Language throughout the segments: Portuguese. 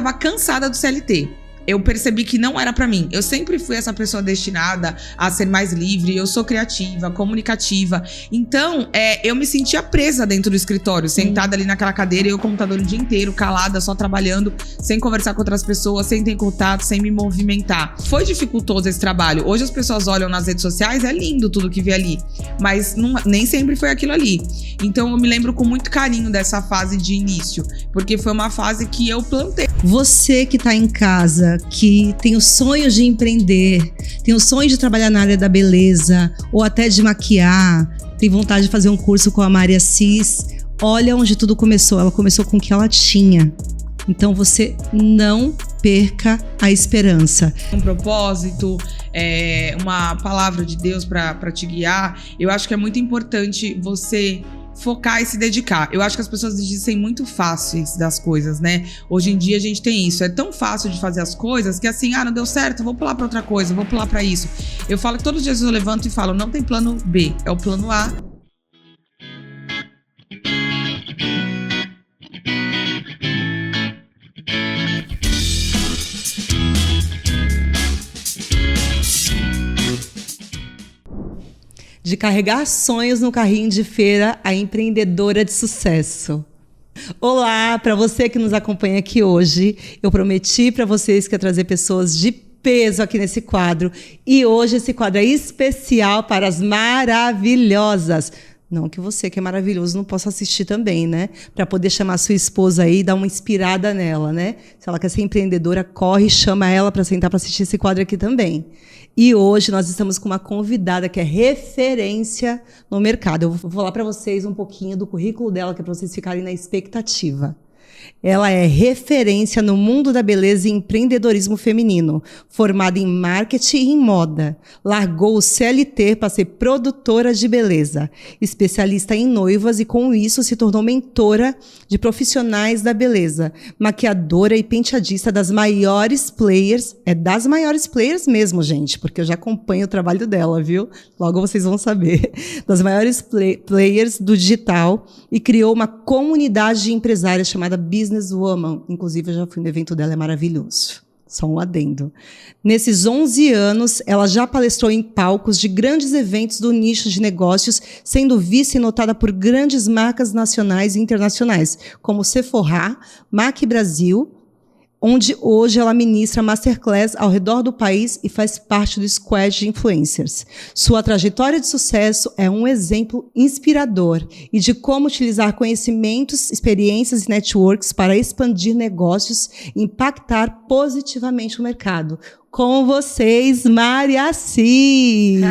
Tava cansada do CLT. Eu percebi que não era pra mim. Eu sempre fui essa pessoa destinada a ser mais livre. Eu sou criativa, comunicativa. Então, eu me sentia presa dentro do escritório, sentada ali naquela cadeira e o computador o dia inteiro, calada, só trabalhando, sem conversar com outras pessoas, sem ter contato, sem me movimentar. Foi dificultoso esse trabalho. Hoje as pessoas olham nas redes sociais, é lindo tudo que vê ali. Mas nem sempre foi aquilo ali. Então, eu me lembro com muito carinho dessa fase de início, porque foi uma fase que eu plantei. Você que tá em casa, que tem o sonho de empreender, tem o sonho de trabalhar na área da beleza, ou até de maquiar, tem vontade de fazer um curso com a Mari Assis, olha onde tudo começou. Ela começou com o que ela tinha. Então você não perca a esperança. Um propósito, uma palavra de Deus para te guiar. Eu acho que é muito importante você focar e se dedicar. Eu acho que as pessoas desistem muito fáceis das coisas, né? Hoje em dia a gente tem isso. É tão fácil de fazer as coisas que assim, não deu certo, vou pular pra outra coisa, vou pular pra isso. Eu falo que todos os dias eu levanto e falo, não tem plano B, é o plano A. De carregar sonhos no carrinho de feira, a empreendedora de sucesso. Olá, para você que nos acompanha aqui hoje, eu prometi para vocês que ia trazer pessoas de peso aqui nesse quadro. E hoje esse quadro é especial para as maravilhosas. Não que você que é maravilhoso não possa assistir também, né? Para poder chamar sua esposa aí e dar uma inspirada nela, né? Se ela quer ser empreendedora, corre e chama ela para sentar para assistir esse quadro aqui também. E hoje nós estamos com uma convidada que é referência no mercado. Eu vou falar para vocês um pouquinho do currículo dela, que é para vocês ficarem na expectativa. Ela é referência no mundo da beleza e empreendedorismo feminino, formada em marketing e em moda. Largou o CLT para ser produtora de beleza, especialista em noivas e com isso se tornou mentora de profissionais da beleza, maquiadora e penteadista das maiores players, das maiores players mesmo, gente, porque eu já acompanho o trabalho dela, viu? Logo vocês vão saber. Das maiores players do digital e criou uma comunidade de empresárias chamada Businesswoman. Inclusive, eu já fui no evento dela, é maravilhoso. Só um adendo. Nesses 11 anos, ela já palestrou em palcos de grandes eventos do nicho de negócios, sendo vista e notada por grandes marcas nacionais e internacionais, como Sephora, MAC Brasil, onde hoje ela ministra masterclass ao redor do país e faz parte do squad de influencers. Sua trajetória de sucesso é um exemplo inspirador e de como utilizar conhecimentos, experiências e networks para expandir negócios e impactar positivamente o mercado. Com vocês, Mari Assis!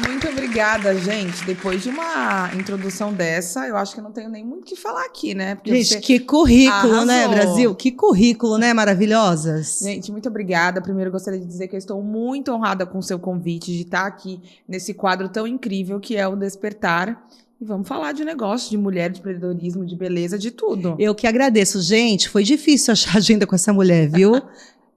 Muito obrigada, gente. Depois de uma introdução dessa, eu acho que não tenho nem muito o que falar aqui, né? Porque gente, que currículo, arrasou, né, Brasil? Que currículo, né, maravilhosas? Gente, muito obrigada. Primeiro, eu gostaria de dizer que eu estou muito honrada com o seu convite de estar aqui nesse quadro tão incrível que é o Despertar. E vamos falar de negócio, de mulher, de empreendedorismo, de beleza, de tudo. Eu que agradeço. Gente, foi difícil achar agenda com essa mulher, viu?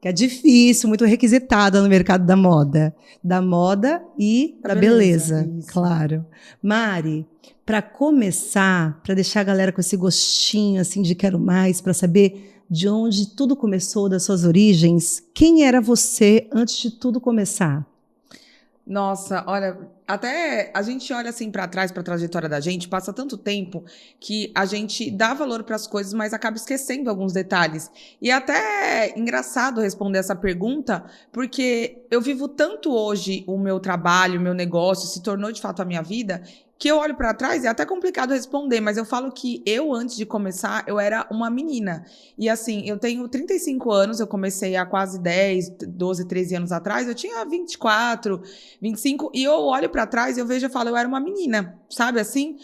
Que é difícil, muito requisitada no mercado da moda. Da moda e da beleza, claro. Mari, para começar, para deixar a galera com esse gostinho assim de quero mais, para saber de onde tudo começou, das suas origens, quem era você antes de tudo começar? Nossa, olha, até a gente olha assim para trás, para a trajetória da gente, passa tanto tempo que a gente dá valor para as coisas, mas acaba esquecendo alguns detalhes. E é até engraçado responder essa pergunta, porque eu vivo tanto hoje o meu trabalho, o meu negócio, se tornou de fato a minha vida, que eu olho para trás, é até complicado responder, mas eu falo que eu, antes de começar, eu era uma menina. E assim, eu tenho 35 anos, eu comecei há quase 10, 12, 13 anos atrás, eu tinha 24, 25, e eu olho para trás e eu vejo e falo, eu era uma menina, sabe assim?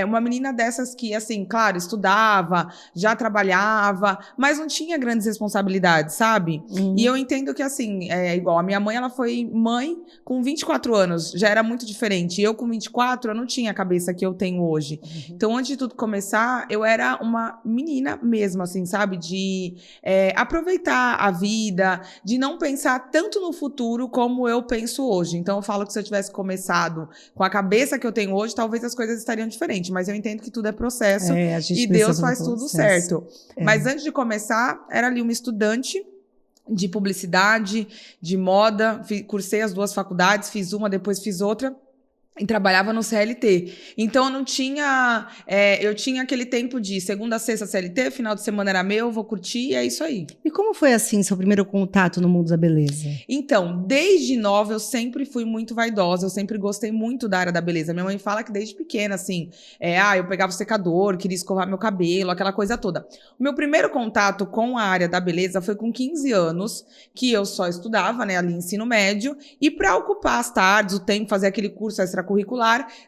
Uma menina dessas que, assim, claro, estudava, já trabalhava, mas não tinha grandes responsabilidades, sabe? E eu entendo que, assim, igual, a minha mãe, ela foi mãe com 24 anos, já era muito diferente. Eu, com 24, eu não não tinha a cabeça que eu tenho hoje. Então, antes de tudo começar, eu era uma menina mesmo, assim, sabe? De aproveitar a vida, de não pensar tanto no futuro como eu penso hoje. Então, eu falo que se eu tivesse começado com a cabeça que eu tenho hoje, talvez as coisas estariam diferentes. Mas eu entendo que tudo é processo e Deus faz tudo certo. Mas antes de começar, era ali uma estudante de publicidade, de moda, cursei as 2 faculdades, fiz uma, depois fiz outra. E trabalhava no CLT. Então, eu não tinha... eu tinha aquele tempo de segunda a sexta CLT, final de semana era meu, vou curtir, e é isso aí. E como foi, assim, seu primeiro contato no mundo da beleza? Então, desde nova, eu sempre fui muito vaidosa, eu sempre gostei muito da área da beleza. Minha mãe fala que desde pequena, assim, eu pegava o secador, queria escovar meu cabelo, aquela coisa toda. O meu primeiro contato com a área da beleza foi com 15 anos, que eu só estudava, né, ali ensino médio, e para ocupar as tardes, o tempo, fazer aquele curso extracurricular.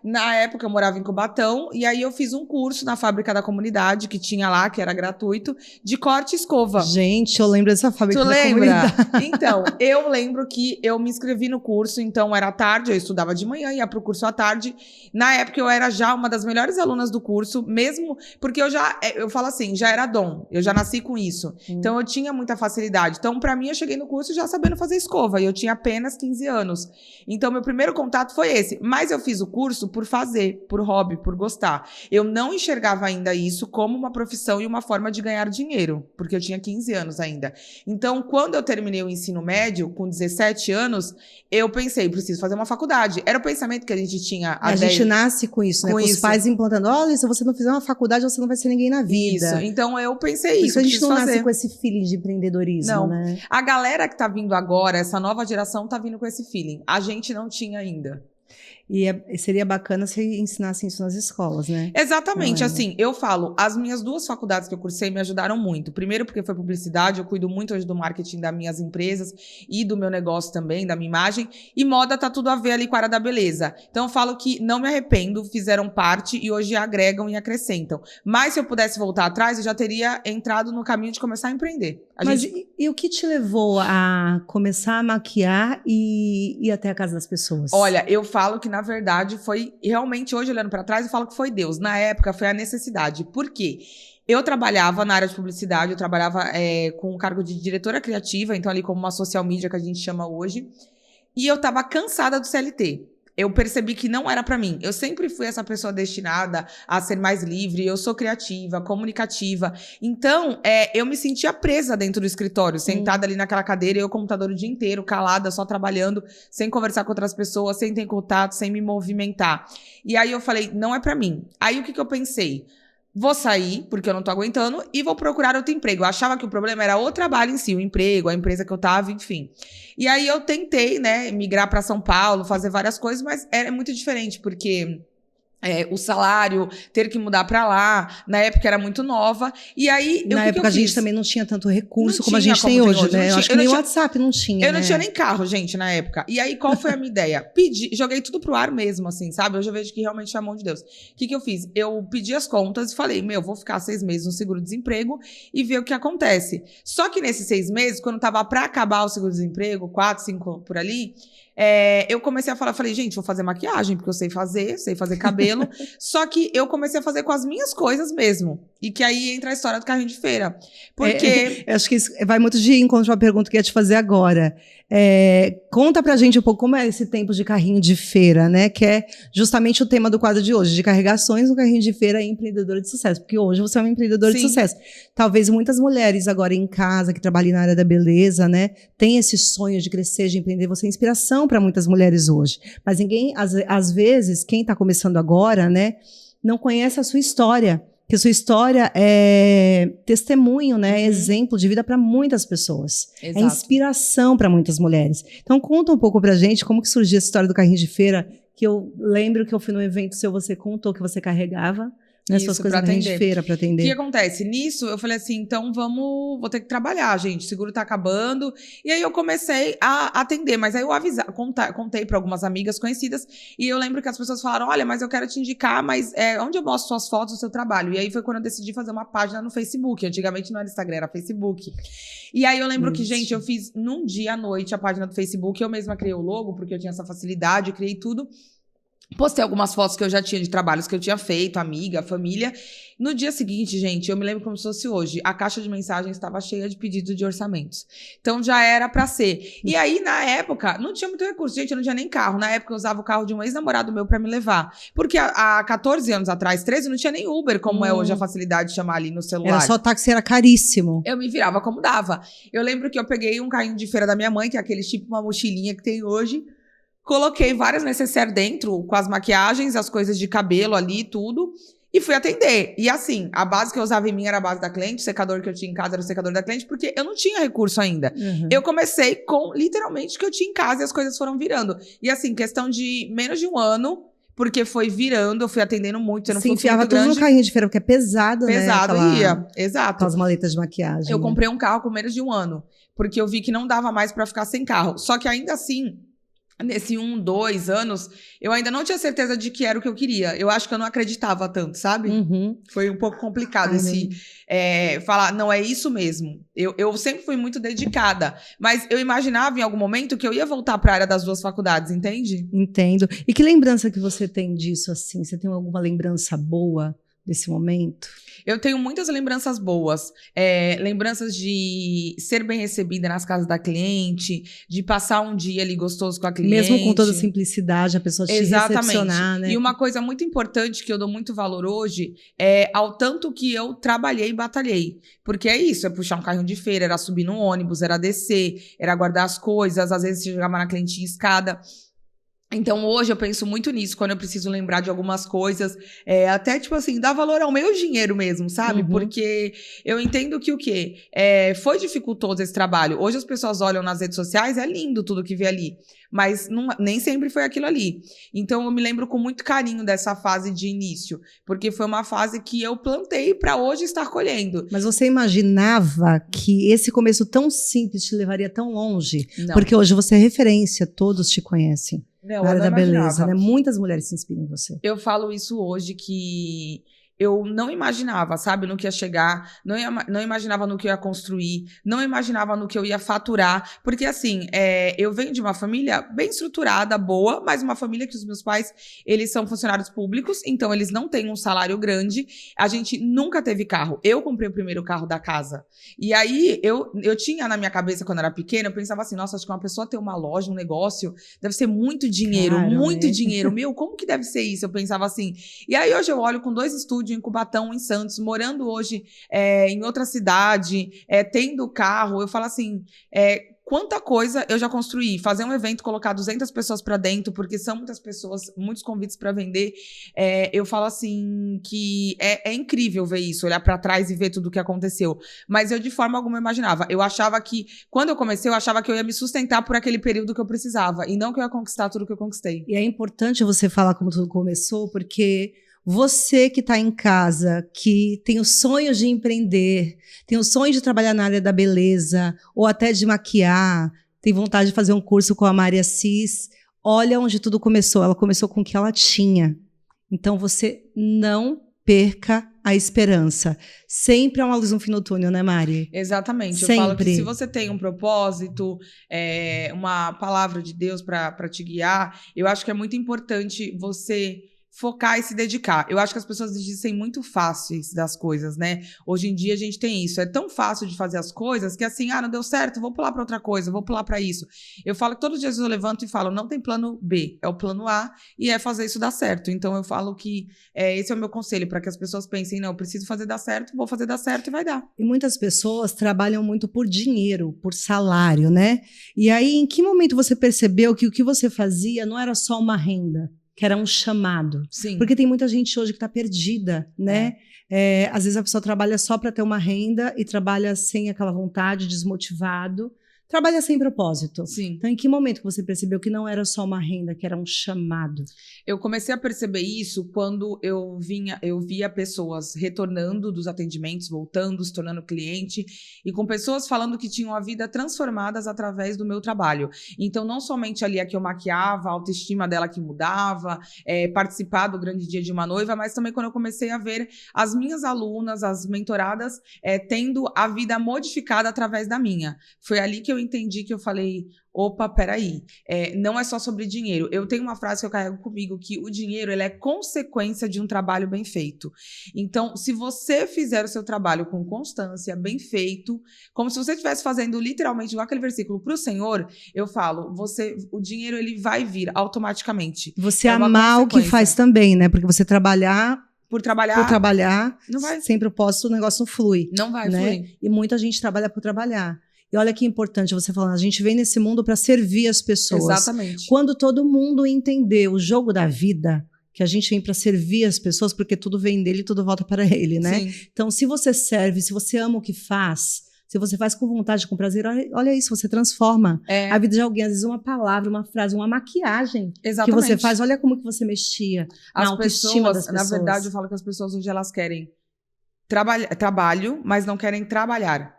Na época eu morava em Cubatão, e aí eu fiz um curso na fábrica da comunidade, que tinha lá, que era gratuito, de corte e escova. Gente, eu lembro dessa fábrica da comunidade. Tu lembra? Então, eu lembro que eu me inscrevi no curso, então era tarde, eu estudava de manhã, ia pro curso à tarde. Na época eu era já uma das melhores alunas do curso, mesmo porque eu falo assim, já era dom, eu já nasci com isso. Então eu tinha muita facilidade. Então, pra mim, eu cheguei no curso já sabendo fazer escova, e eu tinha apenas 15 anos. Então, meu primeiro contato foi esse. Mas eu fiz o curso por fazer, por hobby, por gostar. Eu não enxergava ainda isso como uma profissão e uma forma de ganhar dinheiro, porque eu tinha 15 anos ainda. Então, quando eu terminei o ensino médio, com 17 anos, eu pensei, preciso fazer uma faculdade. Era o pensamento que a gente tinha. A gente nasce com isso, né? Com os pais implantando, olha, se você não fizer uma faculdade, você não vai ser ninguém na vida. Isso, então eu pensei isso. A gente não nasce com esse feeling de empreendedorismo, não, né? A galera que tá vindo agora, essa nova geração, tá vindo com esse feeling. A gente não tinha ainda. E seria bacana se ensinassem isso nas escolas, né? Exatamente, assim, eu falo, as minhas 2 faculdades que eu cursei me ajudaram muito. Primeiro porque foi publicidade, eu cuido muito hoje do marketing das minhas empresas e do meu negócio também, da minha imagem. E moda tá tudo a ver ali com a área da beleza. Então eu falo que não me arrependo, fizeram parte e hoje agregam e acrescentam. Mas se eu pudesse voltar atrás, eu já teria entrado no caminho de começar a empreender. E o que te levou a começar a maquiar e ir até a casa das pessoas? Olha, eu falo que na verdade foi realmente, hoje olhando para trás, eu falo que foi Deus. Na época foi a necessidade. Por quê? Eu trabalhava na área de publicidade, eu trabalhava com o cargo de diretora criativa, então ali como uma social media que a gente chama hoje, e eu tava cansada do CLT. Eu percebi que não era pra mim. Eu sempre fui essa pessoa destinada a ser mais livre. Eu sou criativa, comunicativa. Então, eu me sentia presa dentro do escritório, sentada ali naquela cadeira, eu computador o dia inteiro, calada, só trabalhando, sem conversar com outras pessoas, sem ter contato, sem me movimentar. E aí eu falei, não é pra mim. Aí o que eu pensei? Vou sair, porque eu não tô aguentando, e vou procurar outro emprego. Eu achava que o problema era o trabalho em si, o emprego, a empresa que eu tava, enfim. E aí eu tentei, né, migrar para São Paulo, fazer várias coisas, mas era muito diferente, porque o salário, ter que mudar pra lá, na época era muito nova, e aí... Na época a gente também não tinha tanto recurso como a gente tem hoje, né? Eu acho que nem o WhatsApp não tinha, Eu não tinha nem carro, gente, na época. E aí, qual foi a minha ideia? Joguei tudo pro ar mesmo, assim, sabe? Hoje eu vejo que realmente é a mão de Deus. O que eu fiz? Eu pedi as contas e falei, vou ficar 6 meses no seguro-desemprego e ver o que acontece. Só que nesses 6 meses, quando tava pra acabar o seguro-desemprego, 4, 5 por ali... eu comecei a falei, gente, vou fazer maquiagem, porque eu sei fazer cabelo. Só que eu comecei a fazer com as minhas coisas mesmo. E que aí entra a história do carrinho de feira. Porque... acho que isso vai muito de encontro à pergunta que eu ia te fazer agora. Conta pra gente um pouco como é esse tempo de carrinho de feira, né? Que é justamente o tema do quadro de hoje, de carregações no carrinho de feira e empreendedora de sucesso. Porque hoje você é uma empreendedora de sucesso. Talvez muitas mulheres agora em casa, que trabalham na área da beleza, né? Tem esse sonho de crescer, de empreender. Você é inspiração para muitas mulheres hoje. Mas ninguém, às vezes, quem está começando agora, né? Não conhece a sua história. Que a sua história é testemunho, né? É exemplo de vida para muitas pessoas. Exato. É inspiração para muitas mulheres. Então, conta um pouco pra gente como que surgiu essa história do carrinho de feira, que eu lembro que eu fui num evento seu, você contou que você carregava, né, suas coisas no carrinho de feira para atender. O que acontece? Nisso, eu falei assim, então vou ter que trabalhar, gente. O seguro tá acabando. E aí eu comecei a atender, mas aí eu contei para algumas amigas conhecidas, e eu lembro que as pessoas falaram, olha, mas eu quero te indicar, mas onde eu mostro suas fotos do seu trabalho? E aí foi quando eu decidi fazer uma página no Facebook. Antigamente não era Instagram, era Facebook. E aí eu lembro que, gente, eu fiz num dia à noite a página do Facebook, eu mesma criei o logo, porque eu tinha essa facilidade, criei tudo. Postei algumas fotos que eu já tinha de trabalhos que eu tinha feito, amiga, família. No dia seguinte, gente, eu me lembro como se fosse hoje, a caixa de mensagens estava cheia de pedidos de orçamentos. Então já era pra ser. E aí, na época, não tinha muito recurso. Gente, eu não tinha nem carro. Na época, eu usava o carro de um ex-namorado meu pra me levar. Porque há 14 anos atrás, 13, não tinha nem Uber, como é hoje a facilidade de chamar ali no celular. Era só táxi, era caríssimo. Eu me virava como dava. Eu lembro que eu peguei um carrinho de feira da minha mãe, que é aquele tipo uma mochilinha que tem hoje. Coloquei várias necessaires dentro, com as maquiagens, as coisas de cabelo ali, tudo. E fui atender. E assim, a base que eu usava em mim era a base da cliente, o secador que eu tinha em casa era o secador da cliente, porque eu não tinha recurso ainda. Eu comecei com, literalmente, o que eu tinha em casa e as coisas foram virando. E assim, questão de menos de um ano, porque foi virando, eu fui atendendo muito, Você enfiava tudo no carrinho de feira, porque é pesado, né? Pesado, ia. Exato. Aquelas maletas de maquiagem. Eu comprei um carro com menos de um ano, porque eu vi que não dava mais pra ficar sem carro. Só que ainda assim, nesse 1, 2 anos, eu ainda não tinha certeza de que era o que eu queria. Eu acho que eu não acreditava tanto, sabe? Foi um pouco complicado falar, não, é isso mesmo. Eu sempre fui muito dedicada, mas eu imaginava em algum momento que eu ia voltar para a área das 2 faculdades, entende? Entendo. E que lembrança que você tem disso, assim? Você tem alguma lembrança boa desse momento? Eu tenho muitas lembranças boas. Lembranças de ser bem recebida nas casas da cliente, de passar um dia ali gostoso com a cliente. Mesmo com toda a simplicidade, a pessoa te recepcionar, né? E uma coisa muito importante que eu dou muito valor hoje é ao tanto que eu trabalhei e batalhei. Porque é isso, é puxar um carrinho de feira, era subir no ônibus, era descer, era guardar as coisas, às vezes chegava na cliente em escada. Então, hoje eu penso muito nisso, quando eu preciso lembrar de algumas coisas, até, tipo assim, dar valor ao meu dinheiro mesmo, sabe? Porque eu entendo que o quê? Foi dificultoso esse trabalho. Hoje as pessoas olham nas redes sociais, é lindo tudo que vê ali, mas nem sempre foi aquilo ali. Então, eu me lembro com muito carinho dessa fase de início, porque foi uma fase que eu plantei para hoje estar colhendo. Mas você imaginava que esse começo tão simples te levaria tão longe? Não. Porque hoje você é referência, todos te conhecem. Não, na área da imaginava. beleza, né? Muitas mulheres se inspiram em você. Eu falo isso hoje que eu não imaginava, sabe, no que ia chegar, não imaginava no que eu ia construir, não imaginava no que eu ia faturar, porque assim, eu venho de uma família bem estruturada, boa, mas uma família que os meus pais, eles são funcionários públicos, então eles não têm um salário grande, a gente nunca teve carro, eu comprei o primeiro carro da casa, e aí eu tinha na minha cabeça quando eu era pequena, eu pensava assim, nossa, acho que uma pessoa ter uma loja, um negócio, deve ser muito dinheiro, muito dinheiro, meu, como que deve ser isso? Eu pensava assim, e aí hoje eu olho com 2 estúdios em Cubatão, em Santos, morando hoje em outra cidade, tendo carro, eu falo assim, quanta coisa eu já construí, fazer um evento, colocar 200 pessoas pra dentro, porque são muitas pessoas, muitos convites pra vender, eu falo assim, que é incrível ver isso, olhar pra trás e ver tudo o que aconteceu, mas eu de forma alguma imaginava, eu achava que, quando eu comecei, eu achava que eu ia me sustentar por aquele período que eu precisava, e não que eu ia conquistar tudo que eu conquistei. E é importante você falar como tudo começou, porque você que está em casa, que tem o sonho de empreender, tem o sonho de trabalhar na área da beleza, ou até de maquiar, tem vontade de fazer um curso com a Mari Assis, olha onde tudo começou. Ela começou com o que ela tinha. Então, você não perca a esperança. Sempre há uma luz no fim do túnel, né, Mari? Exatamente. Sempre. Eu falo que se você tem um propósito, uma palavra de Deus para te guiar, eu acho que é muito importante você focar e se dedicar. Eu acho que as pessoas desistem muito fáceis das coisas, né? Hoje em dia a gente tem isso. É tão fácil de fazer as coisas que assim, não deu certo, vou pular para outra coisa, vou pular para isso. Eu falo que todos os dias eu levanto e falo, não tem plano B, é o plano A e é fazer isso dar certo. Então eu falo que esse é o meu conselho, para que as pessoas pensem, não, eu preciso fazer dar certo, vou fazer dar certo e vai dar. E muitas pessoas trabalham muito por dinheiro, por salário, né? E aí, em que momento você percebeu que o que você fazia não era só uma renda? Que era um chamado. Sim. Porque tem muita gente hoje que está perdida, né? Às vezes a pessoa trabalha só para ter uma renda e trabalha sem aquela vontade, desmotivado. Trabalha sem propósito. Sim. Então, em que momento que você percebeu que não era só uma renda, que era um chamado? Eu comecei a perceber isso quando eu via pessoas retornando dos atendimentos, voltando, se tornando cliente, e com pessoas falando que tinham a vida transformadas através do meu trabalho. Então, não somente ali a que eu maquiava, a autoestima dela que mudava, participar do grande dia de uma noiva, mas também quando eu comecei a ver as minhas alunas, as mentoradas, tendo a vida modificada através da minha. Foi ali que eu entendi que eu falei, opa, peraí, não é só sobre dinheiro. Eu tenho uma frase que eu carrego comigo, que o dinheiro, ele é consequência de um trabalho bem feito. Então, se você fizer o seu trabalho com constância, bem feito, como se você estivesse fazendo literalmente igual aquele versículo para o Senhor, eu falo, o dinheiro, ele vai vir automaticamente. Você amar o que faz também, né? Porque você trabalhar por trabalhar, não vai. Sem propósito, o negócio não flui. Não vai fluir. E muita gente trabalha por trabalhar. E olha que importante você falando, a gente vem nesse mundo para servir as pessoas. Exatamente. Quando todo mundo entender o jogo da vida, que a gente vem para servir as pessoas, porque tudo vem dele e tudo volta para ele, né? Sim. Então, se você serve, se você ama o que faz, se você faz com vontade, com prazer, olha isso, você transforma a vida de alguém. Às vezes uma palavra, uma frase, uma maquiagem Exatamente. que você faz, olha como que você mexia na autoestima das pessoas. Na verdade, eu falo que as pessoas hoje, elas querem trabalho, mas não querem trabalhar.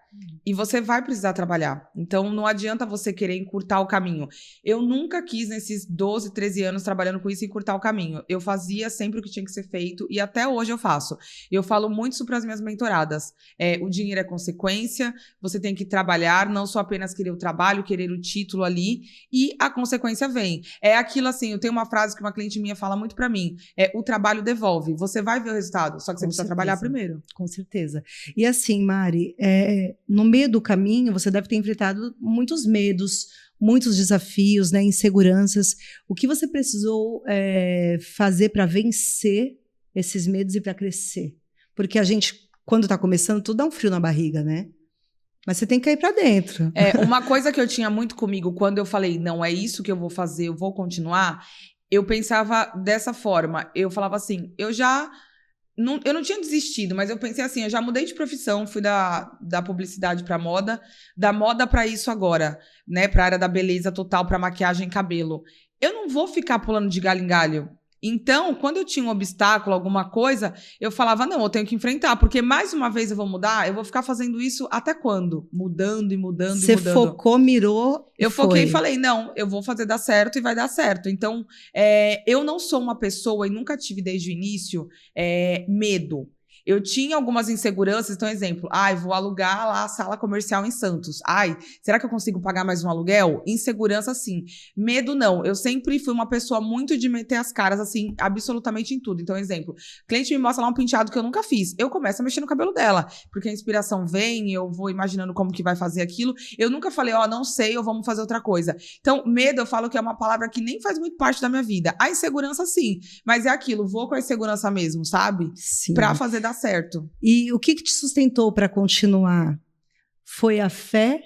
E você vai precisar trabalhar. Então, não adianta você querer encurtar o caminho. Eu nunca quis, nesses 12, 13 anos trabalhando com isso, encurtar o caminho. Eu fazia sempre o que tinha que ser feito e até hoje eu faço. Eu falo muito isso para as minhas mentoradas. O dinheiro é consequência, você tem que trabalhar, não só apenas querer o trabalho, querer o título ali, e a consequência vem. É aquilo assim, eu tenho uma frase que uma cliente minha fala muito para mim, o trabalho devolve. Você vai ver o resultado, só que você precisa trabalhar primeiro. Com certeza. E assim, Mari, no meio do caminho, você deve ter enfrentado muitos medos, muitos desafios, né, inseguranças. O que você precisou fazer para vencer esses medos e para crescer? Porque a gente, quando está começando, tudo dá um frio na barriga, né? Mas você tem que ir para dentro. Uma coisa que eu tinha muito comigo, quando eu falei, não é isso que eu vou fazer, eu vou continuar, eu pensava dessa forma. Eu falava assim, eu não tinha desistido, mas eu pensei assim, eu já mudei de profissão, fui da publicidade para moda, da moda para isso agora, né, para área da beleza total, para maquiagem e cabelo. Eu não vou ficar pulando de galho em galho. Então, quando eu tinha um obstáculo, alguma coisa, eu falava, não, eu tenho que enfrentar, porque mais uma vez eu vou mudar, eu vou ficar fazendo isso até quando? Mudando e mudando e mudando. Você focou, mirou Eu foquei e falei, não, eu vou fazer dar certo e vai dar certo. Então, eu não sou uma pessoa, e nunca tive desde o início, medo. Eu tinha algumas inseguranças, então, exemplo, vou alugar lá a sala comercial em Santos. Será que eu consigo pagar mais um aluguel? Insegurança, sim. Medo, não. Eu sempre fui uma pessoa muito de meter as caras, assim, absolutamente em tudo. Então, exemplo, cliente me mostra lá um penteado que eu nunca fiz. Eu começo a mexer no cabelo dela, porque a inspiração vem, eu vou imaginando como que vai fazer aquilo. Eu nunca falei, não sei, ou vamos fazer outra coisa. Então, medo, eu falo que é uma palavra que nem faz muito parte da minha vida. A insegurança, sim. Mas é aquilo, vou com a insegurança mesmo, sabe? Sim. Pra fazer dar certo. E o que te sustentou para continuar? Foi a fé?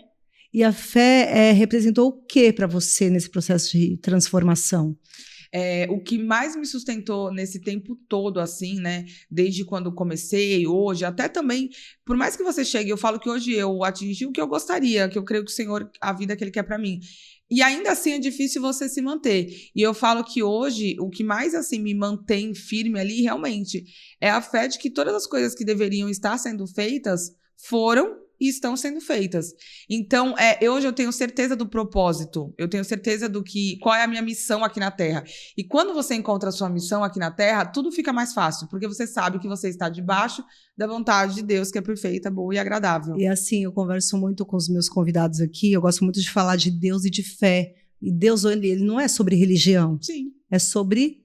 E a fé representou o que para você nesse processo de transformação? O que mais me sustentou nesse tempo todo, assim, né? Desde quando comecei, hoje, até também, por mais que você chegue, eu falo que hoje eu atingi o que eu gostaria, que eu creio que o Senhor, a vida que Ele quer para mim. E ainda assim é difícil você se manter. E eu falo que hoje, o que mais assim me mantém firme ali, realmente, é a fé de que todas as coisas que deveriam estar sendo feitas foram e estão sendo feitas. Então, hoje eu tenho certeza do propósito. Eu tenho certeza qual é a minha missão aqui na Terra. E quando você encontra a sua missão aqui na Terra, tudo fica mais fácil, porque você sabe que você está debaixo da vontade de Deus, que é perfeita, boa e agradável. E assim, eu converso muito com os meus convidados aqui, eu gosto muito de falar de Deus e de fé. E Deus, ele não é sobre religião. Sim. É sobre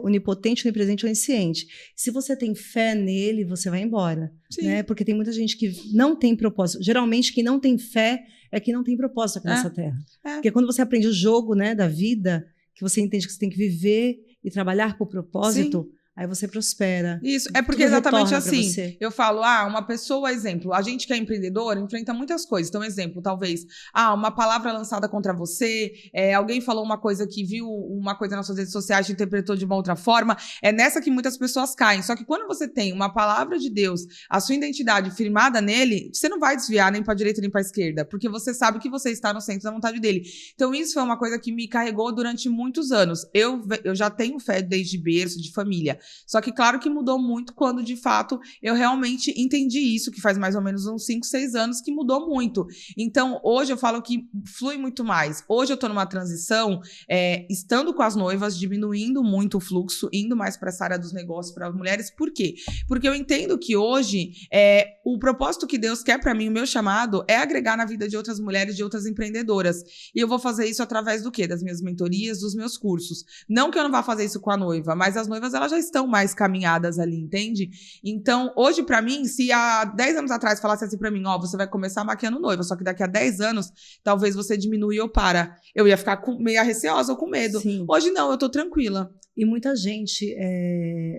onipotente, onipresente, onisciente. Se você tem fé nele, você vai embora. Sim. Né? Porque tem muita gente que não tem propósito. Geralmente, quem não tem fé é que não tem propósito aqui nessa terra. Porque quando você aprende o jogo, né, da vida, que você entende que você tem que viver e trabalhar por propósito, sim, aí você prospera. Isso, é porque exatamente assim, eu falo, uma pessoa, exemplo, a gente que é empreendedor enfrenta muitas coisas. Então, exemplo, talvez, uma palavra lançada contra você, alguém falou uma coisa que viu uma coisa nas suas redes sociais e interpretou de uma outra forma, é nessa que muitas pessoas caem. Só que quando você tem uma palavra de Deus, a sua identidade firmada nele, você não vai desviar nem para a direita nem para a esquerda, porque você sabe que você está no centro da vontade dele. Então, isso foi uma coisa que me carregou durante muitos anos. Eu já tenho fé desde berço, de família. Só que claro que mudou muito quando, de fato, eu realmente entendi isso, que faz mais ou menos uns 5, 6 anos que mudou muito. Então, hoje eu falo que flui muito mais. Hoje eu tô numa transição, estando com as noivas, diminuindo muito o fluxo, indo mais para essa área dos negócios para as mulheres. Por quê? Porque eu entendo que hoje o propósito que Deus quer para mim, o meu chamado, é agregar na vida de outras mulheres, de outras empreendedoras. E eu vou fazer isso através do quê? Das minhas mentorias, dos meus cursos. Não que eu não vá fazer isso com a noiva, mas as noivas elas já estão mais caminhadas ali, entende? Então, hoje para mim, se há 10 anos atrás falasse assim para mim, você vai começar maquiando noiva, só que daqui a 10 anos, talvez você diminui ou para. Eu ia ficar meio receosa ou com medo. Sim. Hoje não, eu tô tranquila. E muita gente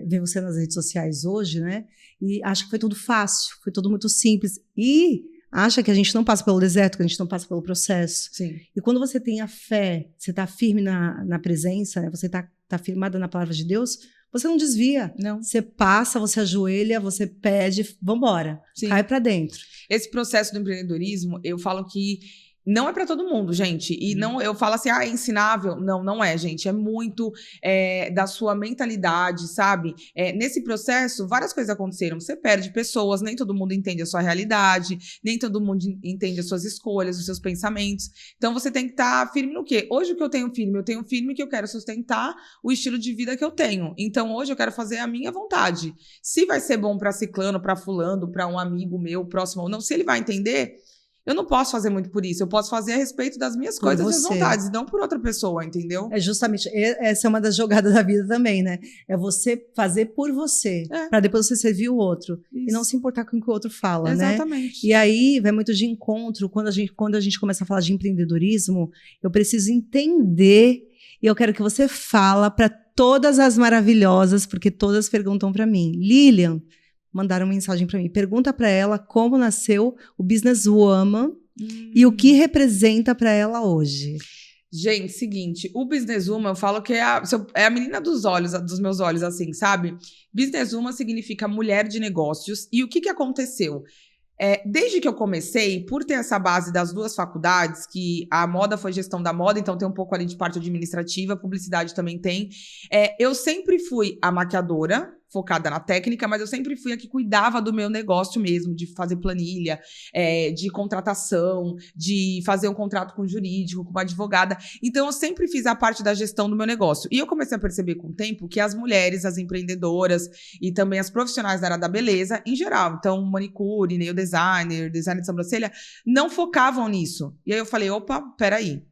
vê você nas redes sociais hoje, né? E acha que foi tudo fácil, foi tudo muito simples. E acha que a gente não passa pelo deserto, que a gente não passa pelo processo. Sim. E quando você tem a fé, você está firme na presença, né? Você tá firmada na palavra de Deus, você não desvia. Não. Você passa, você ajoelha, você pede, vambora, cai para dentro. Esse processo do empreendedorismo, eu falo que não é para todo mundo, gente. E não, eu falo assim, é ensinável. Não, não é, gente. É muito da sua mentalidade, sabe? Nesse processo, várias coisas aconteceram. Você perde pessoas, nem todo mundo entende a sua realidade, nem todo mundo entende as suas escolhas, os seus pensamentos. Então, você tem que estar firme no quê? Hoje, o que eu tenho firme que eu quero sustentar o estilo de vida que eu tenho. Então, hoje, eu quero fazer a minha vontade. Se vai ser bom para ciclano, para fulano, para um amigo meu, próximo ou não, se ele vai entender... Eu não posso fazer muito por isso. Eu posso fazer a respeito das minhas coisas, das minhas vontades, não por outra pessoa, entendeu? Justamente, essa é uma das jogadas da vida também, né? É você fazer por você, para depois você servir o outro. Isso. E não se importar com o que o outro fala, Exatamente. Né? E aí vai muito de encontro. Quando a gente começa a falar de empreendedorismo, eu preciso entender, e eu quero que você fala para todas as maravilhosas, porque todas perguntam para mim, Lilian, mandaram mensagem para mim. Pergunta para ela como nasceu o Business Woman e o que representa para ela hoje. Gente, seguinte, o Business Woman, eu falo que é a menina dos olhos, dos meus olhos, assim, sabe? Business Woman significa mulher de negócios. E o que aconteceu? Desde que eu comecei, por ter essa base das 2 faculdades, que a moda foi gestão da moda, então tem um pouco ali de parte administrativa, publicidade também tem, eu sempre fui a maquiadora, focada na técnica, mas eu sempre fui a que cuidava do meu negócio mesmo, de fazer planilha, de contratação, de fazer um contrato com um jurídico, com uma advogada. Então, eu sempre fiz a parte da gestão do meu negócio. E eu comecei a perceber com o tempo que as mulheres, as empreendedoras e também as profissionais da área da beleza, em geral, então, manicure, nail designer, design de sobrancelha, não focavam nisso. E aí eu falei, opa, peraí.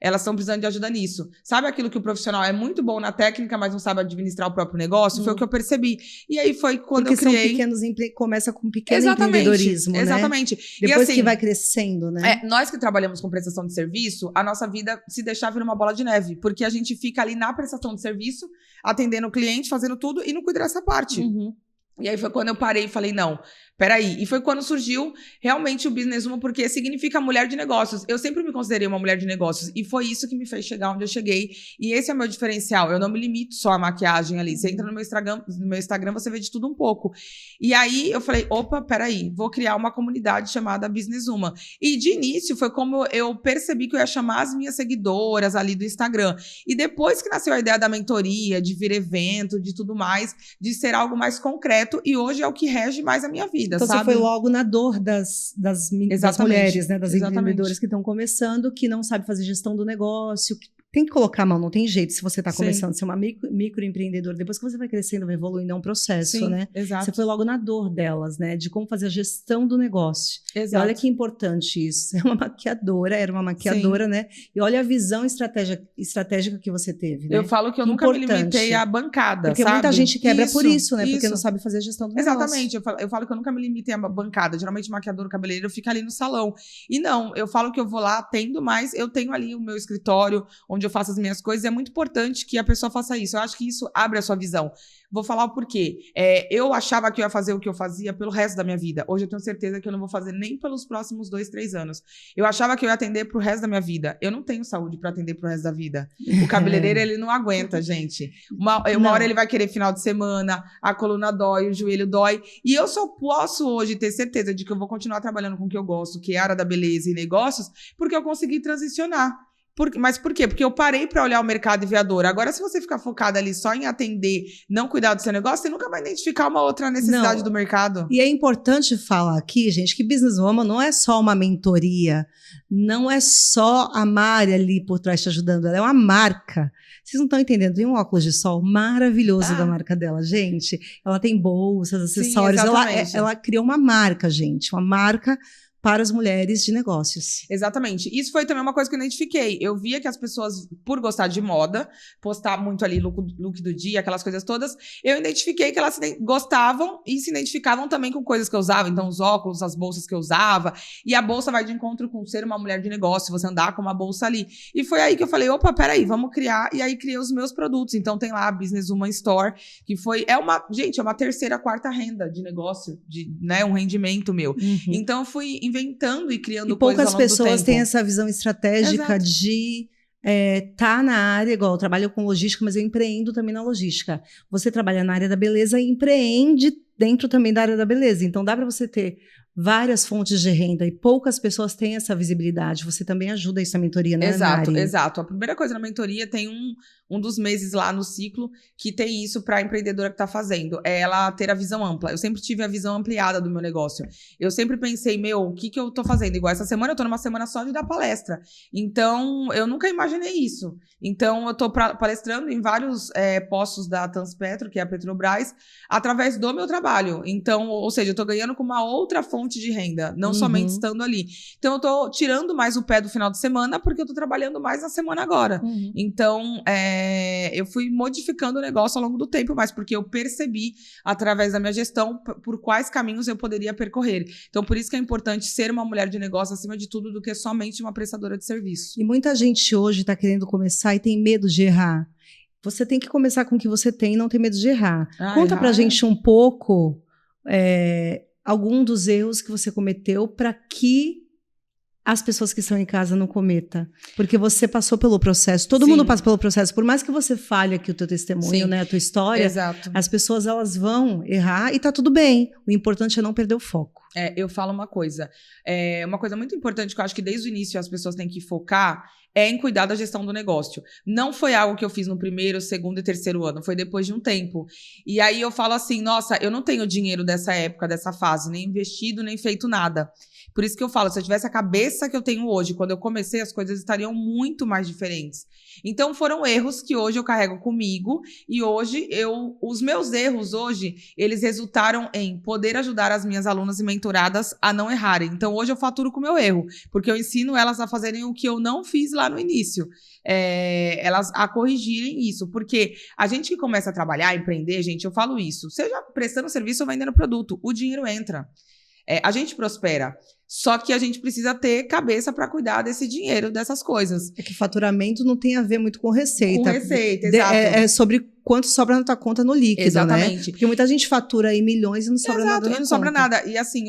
Elas estão precisando de ajuda nisso. Sabe aquilo que o profissional é muito bom na técnica, mas não sabe administrar o próprio negócio? Foi o que eu percebi. E aí foi quando porque eu criei... começa com pequeno empreendedorismo, né? Exatamente. Depois e assim, que vai crescendo, né? Nós que trabalhamos com prestação de serviço, a nossa vida se deixar vir uma bola de neve. Porque a gente fica ali na prestação de serviço, atendendo o cliente, fazendo tudo e não cuida dessa parte. Uhum. E aí foi quando eu parei e falei, não, peraí. E foi quando surgiu realmente o Business Woman, porque significa mulher de negócios. Eu sempre me considerei uma mulher de negócios. E foi isso que me fez chegar onde eu cheguei. E esse é o meu diferencial. Eu não me limito só à maquiagem ali. Você entra no meu Instagram, você vê de tudo um pouco. E aí eu falei, opa, peraí, vou criar uma comunidade chamada Business Woman. E de início foi como eu percebi que eu ia chamar as minhas seguidoras ali do Instagram. E depois que nasceu a ideia da mentoria, de vir evento, de tudo mais, de ser algo mais concreto. E hoje é o que rege mais a minha vida. Então, sabe? você foi logo na dor das mulheres, né? Das empreendedoras que estão começando, que não sabem fazer gestão do negócio, que tem que colocar a mão, não tem jeito. Se você está começando a ser uma microempreendedora, depois que você vai crescendo, vai evoluindo, é um processo, né? Exato. Você foi logo na dor delas, né? De como fazer a gestão do negócio. Exato. E olha que importante isso. Era uma maquiadora, né? E olha a visão estratégica que você teve, né? Eu falo que eu nunca me limitei à bancada, porque sabe? muita gente quebra por isso, né? Porque não sabe fazer a gestão do negócio. Exatamente. Eu falo que eu nunca me limitei à bancada. Geralmente, maquiador, cabeleireiro, fica ali no salão. E não, eu falo que eu vou lá, atendo, mas eu tenho ali o meu escritório, onde eu faço as minhas coisas, é muito importante que a pessoa faça isso. Eu acho que isso abre a sua visão. Vou falar o porquê. Eu achava que eu ia fazer o que eu fazia pelo resto da minha vida. Hoje eu tenho certeza que eu não vou fazer nem pelos próximos 2, 3 anos. Eu achava que eu ia atender pro resto da minha vida. Eu não tenho saúde para atender pro resto da vida. O cabeleireiro, ele não aguenta, gente. Uma hora ele vai querer final de semana, a coluna dói, o joelho dói. E eu só posso hoje ter certeza de que eu vou continuar trabalhando com o que eu gosto, que é a área da beleza e negócios, porque eu consegui transicionar. Mas por quê? Porque eu parei pra olhar o mercado e ver a dor. Agora, se você ficar focada ali só em atender, não cuidar do seu negócio, você nunca vai identificar uma outra necessidade do mercado. E é importante falar aqui, gente, que Business Woman não é só uma mentoria, não é só a Mari ali por trás te ajudando, ela é uma marca. Vocês não estão entendendo, tem um óculos de sol maravilhoso da marca dela, gente. Ela tem bolsas, acessórios, ela criou uma marca, gente, uma marca para as mulheres de negócios. Exatamente. Isso foi também uma coisa que eu identifiquei. Eu via que as pessoas, por gostar de moda, postar muito ali look do dia, aquelas coisas todas, eu identifiquei que elas gostavam e se identificavam também com coisas que eu usava. Então, os óculos, as bolsas que eu usava. E a bolsa vai de encontro com ser uma mulher de negócio, você andar com uma bolsa ali. E foi aí que eu falei, opa, peraí, vamos criar. E aí criei os meus produtos. Então, tem lá a Business Woman Store, que é uma terceira, quarta renda de negócio, né, um rendimento meu. Então, eu fui inventando e criando coisas ao longo do tempo. E poucas pessoas têm essa visão estratégica de tá na área, igual eu trabalho com logística, mas eu empreendo também na logística. Você trabalha na área da beleza e empreende dentro também da área da beleza. Então dá para você ter várias fontes de renda e poucas pessoas têm essa visibilidade. Você também ajuda isso na mentoria, né, Exato, Mari? exato. A primeira coisa na mentoria tem um dos meses lá no ciclo que tem isso para a empreendedora que está fazendo. É ela ter a visão ampla. Eu sempre tive a visão ampliada do meu negócio. Eu sempre pensei, o que eu tô fazendo? Igual essa semana, eu tô numa semana só de dar palestra. Então, eu nunca imaginei isso. Então, eu tô palestrando em vários postos da Transpetro, que é a Petrobras, através do meu trabalho. Então, ou seja, eu tô ganhando com uma outra fonte de renda, não somente estando ali. Então, eu tô tirando mais o pé do final de semana, porque eu tô trabalhando mais na semana agora. Então, eu fui modificando o negócio ao longo do tempo, mas porque eu percebi, através da minha gestão, por quais caminhos eu poderia percorrer. Então, por isso que é importante ser uma mulher de negócio, acima de tudo, do que somente uma prestadora de serviço. E muita gente hoje está querendo começar e tem medo de errar. Você tem que começar com o que você tem e não ter medo de errar. Conta pra gente um pouco algum dos erros que você cometeu para que as pessoas que estão em casa não cometam. Porque você passou pelo processo, todo mundo passa pelo processo. Por mais que você fale aqui o teu testemunho, né, a tua história, as pessoas elas vão errar e tá tudo bem. O importante é não perder o foco. Eu falo uma coisa muito importante que eu acho que desde o início as pessoas têm que focar em cuidar da gestão do negócio. Não foi algo que eu fiz no primeiro, segundo e terceiro ano, foi depois de um tempo. E aí eu falo assim, nossa, eu não tenho dinheiro dessa época, dessa fase, nem investido, nem feito nada. Por isso que eu falo, se eu tivesse a cabeça que eu tenho hoje, quando eu comecei, as coisas estariam muito mais diferentes. Então, foram erros que hoje eu carrego comigo e hoje, os meus erros hoje, eles resultaram em poder ajudar as minhas alunas e mentoradas a não errarem. Então, hoje eu faturo com o meu erro, porque eu ensino elas a fazerem o que eu não fiz lá no início. Elas a corrigirem isso, porque a gente que começa a trabalhar, empreender, gente, eu falo isso, seja prestando serviço ou vendendo produto, o dinheiro entra. A gente prospera. Só que a gente precisa ter cabeça para cuidar desse dinheiro, dessas coisas. É que faturamento não tem a ver muito com receita. Com receita, exato. É sobre quanto sobra na tua conta no líquido, exatamente, né? Porque muita gente fatura aí milhões e não sobra nada na conta. Sobra nada. E assim,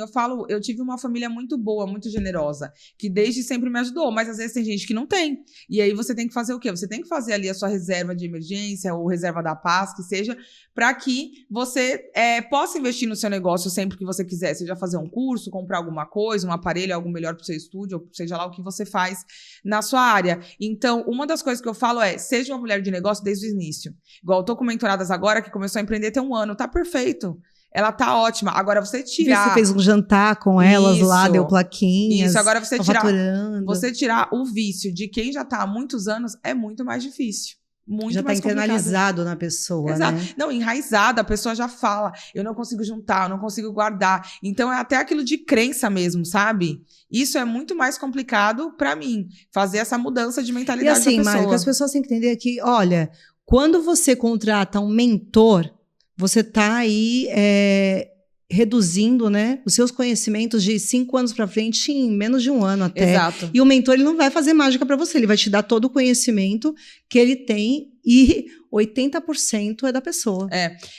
eu tive uma família muito boa, muito generosa, que desde sempre me ajudou, mas às vezes tem gente que não tem. E aí você tem que fazer o quê? Você tem que fazer ali a sua reserva de emergência ou reserva da paz, que seja, para que você possa investir no seu negócio sempre que você quiser. Seja fazer um curso, comprar alguma coisa, um aparelho, algo melhor para o seu estúdio, ou seja lá o que você faz na sua área. Então, uma das coisas que eu falo seja uma mulher de negócio desde o início. Igual eu tô com mentoradas agora que começou a empreender tem um ano, tá perfeito. Ela tá ótima. Agora você tirar... Você fez um jantar com elas lá, deu plaquinhas. Isso, agora você tirar o vício de quem já tá há muitos anos é muito mais difícil. Muito já mais tá internalizado na pessoa, exato, né? Não, enraizado, a pessoa já fala, eu não consigo juntar, eu não consigo guardar. Então, é até aquilo de crença mesmo, sabe? Isso é muito mais complicado pra mim, fazer essa mudança de mentalidade da pessoa. E assim, Mari, o que as pessoas têm que entender aqui, olha, quando você contrata um mentor, você tá aí reduzindo, né, os seus conhecimentos de 5 anos para frente em menos de um ano até. Exato. E o mentor ele não vai fazer mágica para você, ele vai te dar todo o conhecimento que ele tem e 80% é da pessoa.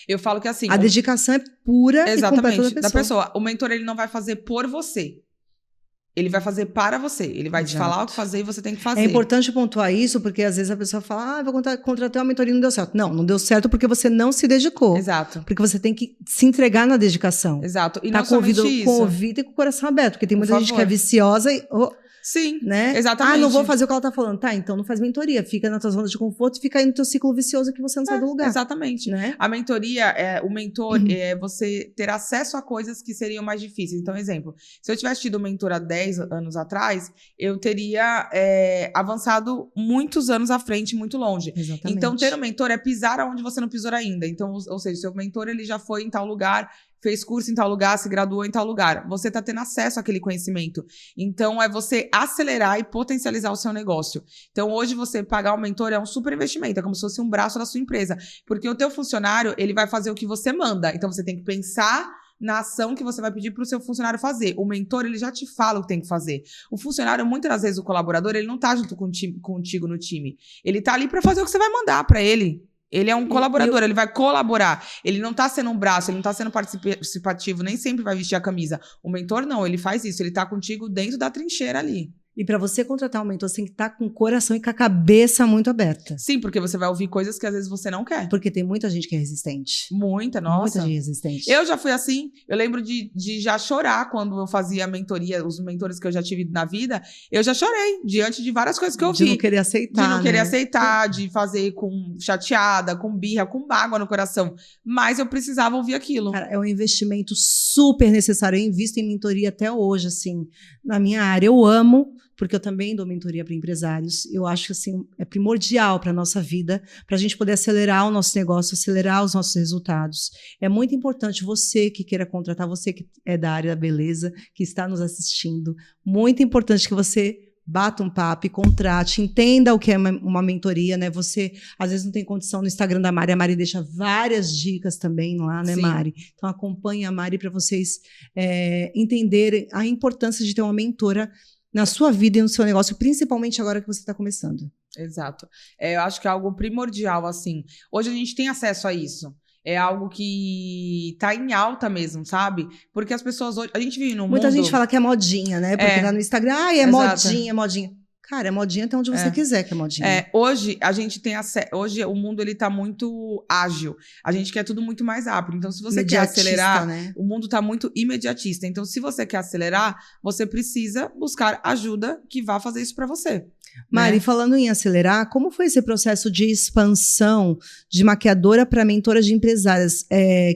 Eu falo que assim... A dedicação é pura e completa da pessoa. O mentor ele não vai fazer por você. Ele vai fazer para você. Ele vai te falar o que fazer e você tem que fazer. É importante pontuar isso, porque às vezes a pessoa fala, vou contratar uma mentoria e não deu certo. Não deu certo porque você não se dedicou. Exato. Porque você tem que se entregar na dedicação. Exato. E tá não somente isso. Com o ouvido e com o coração aberto, porque tem muita gente que é viciosa e... Sim, né? exatamente. Ah, não vou fazer o que ela tá falando. Tá, então não faz mentoria. Fica na tua zona de conforto e fica aí no teu ciclo vicioso que você não sai do lugar. Exatamente. Né? A mentoria, o mentor é você ter acesso a coisas que seriam mais difíceis. Então, exemplo, se eu tivesse tido um mentor há 10 anos atrás, eu teria avançado muitos anos à frente, muito longe. Exatamente. Então, ter um mentor é pisar onde você não pisou ainda. Então, ou seja, seu mentor ele já foi em tal lugar, fez curso em tal lugar, se graduou em tal lugar. Você está tendo acesso àquele conhecimento. Então, é você acelerar e potencializar o seu negócio. Então, hoje, você pagar um mentor é um super investimento. É como se fosse um braço da sua empresa. Porque o teu funcionário, ele vai fazer o que você manda. Então, você tem que pensar na ação que você vai pedir para o seu funcionário fazer. O mentor, ele já te fala o que tem que fazer. O funcionário, muitas das vezes, o colaborador, ele não tá junto contigo no time. Ele tá ali para fazer o que você vai mandar para ele. Ele é um colaborador, ele vai colaborar. Ele não tá sendo um braço, ele não tá sendo participativo, nem sempre vai vestir a camisa. O mentor não, ele faz isso, ele tá contigo dentro da trincheira ali. E para você contratar um mentor, você tem que estar com o coração e com a cabeça muito aberta. Sim, porque você vai ouvir coisas que às vezes você não quer. Porque tem muita gente que é resistente. Muita, nossa. Muita gente resistente. Eu já fui assim. Eu lembro de já chorar quando eu fazia mentoria, os mentores que eu já tive na vida. Eu já chorei diante de várias coisas que eu vi. De não querer aceitar, de não querer aceitar, de fazer com chateada, com birra, com mágoa no coração. Mas eu precisava ouvir aquilo. Cara, é um investimento super necessário. Eu invisto em mentoria até hoje, assim, na minha área. Eu amo, porque eu também dou mentoria para empresários. Eu acho que assim, é primordial para a nossa vida, para a gente poder acelerar o nosso negócio, acelerar os nossos resultados. É muito importante você que queira contratar, você que é da área da beleza, que está nos assistindo, muito importante que você bata um papo e contrate, entenda o que é uma mentoria, né? Você, às vezes, não tem condição no Instagram da Mari, a Mari deixa várias dicas também lá, né, Sim. Mari? Então, acompanhe a Mari para vocês entenderem a importância de ter uma mentora na sua vida e no seu negócio, principalmente agora que você está começando. Exato. Eu acho que é algo primordial, assim. Hoje a gente tem acesso a isso. É algo que tá em alta mesmo, sabe? Porque as pessoas hoje... A gente vive num Muita mundo... gente fala que é modinha, né? Porque tá no Instagram, é Exato. modinha, modinha. Cara, é modinha até onde você quiser que é modinha. Hoje a gente tem acesso. Hoje o mundo ele tá muito ágil. A gente quer tudo muito mais rápido. Então, se você quer acelerar, né? o mundo tá muito imediatista. Então, se você quer acelerar, você precisa buscar ajuda que vá fazer isso para você. Mari, falando em acelerar, como foi esse processo de expansão de maquiadora para mentora de empresárias,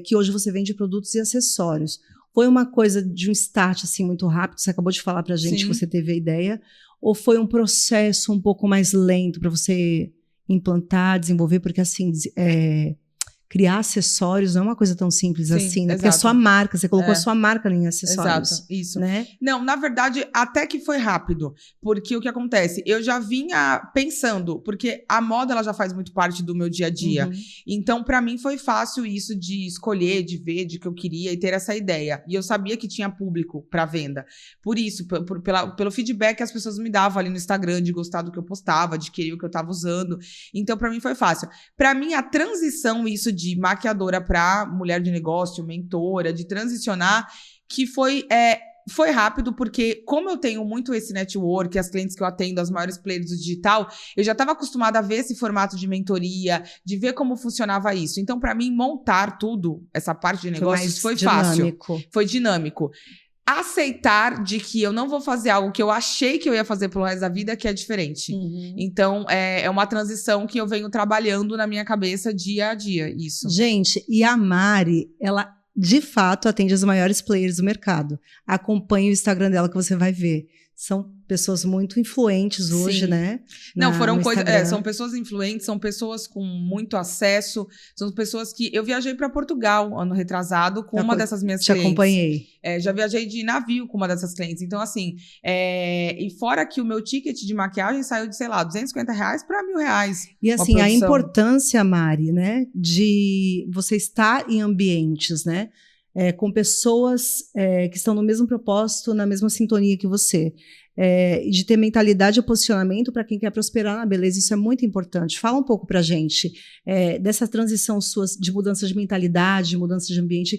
que hoje você vende produtos e acessórios? Foi uma coisa de um start assim muito rápido? Você acabou de falar pra gente que você teve a ideia. Ou foi um processo um pouco mais lento para você implantar, desenvolver? Porque, assim, criar acessórios não é uma coisa tão simples assim, né? Porque é sua marca, você colocou a sua marca em acessórios. Exato, isso. Né? Não, na verdade, até que foi rápido. Porque o que acontece? Eu já vinha pensando, porque a moda ela já faz muito parte do meu dia a dia. Então, pra mim, foi fácil isso de escolher, de ver, de que eu queria e ter essa ideia. E eu sabia que tinha público pra venda. Por isso, pelo feedback que as pessoas me davam ali no Instagram, de gostar do que eu postava, de querer o que eu tava usando. Então, pra mim, foi fácil. Pra mim, a transição, isso de maquiadora para mulher de negócio, mentora, de transicionar, que foi rápido, porque como eu tenho muito esse network, as clientes que eu atendo, as maiores players do digital, eu já estava acostumada a ver esse formato de mentoria, de ver como funcionava isso. Então, para mim, montar tudo, essa parte de negócios, foi fácil. Foi dinâmico. Aceitar de que eu não vou fazer algo que eu achei que eu ia fazer pelo resto da vida, que é diferente. Então, é uma transição que eu venho trabalhando na minha cabeça dia a dia, isso. Gente, e a Mari, ela de fato atende as maiores players do mercado. Acompanhe o Instagram dela que você vai ver. São pessoas muito influentes hoje, né? Não, foram coisas. São pessoas influentes, são pessoas com muito acesso, são pessoas que. Eu viajei para Portugal ano retrasado com uma dessas minhas clientes. Te acompanhei. Já viajei de navio com uma dessas clientes. Então, assim, e fora que o meu ticket de maquiagem saiu de, sei lá, R$250 para R$1.000. E assim, a importância, Mari, né, de você estar em ambientes, né? Com pessoas que estão no mesmo propósito, na mesma sintonia que você. De ter mentalidade e posicionamento para quem quer prosperar na beleza, isso é muito importante. Fala um pouco pra gente dessa transição sua de mudança de mentalidade, de mudança de ambiente,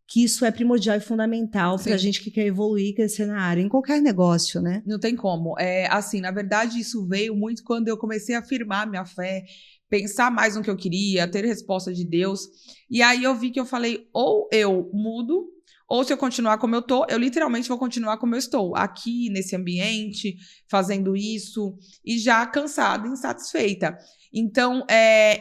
que isso é primordial e fundamental pra gente que quer evoluir e crescer na área, em qualquer negócio, né? Não tem como. Assim, na verdade, isso veio muito quando eu comecei a afirmar minha fé, pensar mais no que eu queria, ter resposta de Deus. E aí eu vi que eu falei, ou eu mudo, Ou se eu continuar como eu tô, eu literalmente vou continuar como eu estou, aqui, nesse ambiente, fazendo isso, e já cansada, insatisfeita. Então,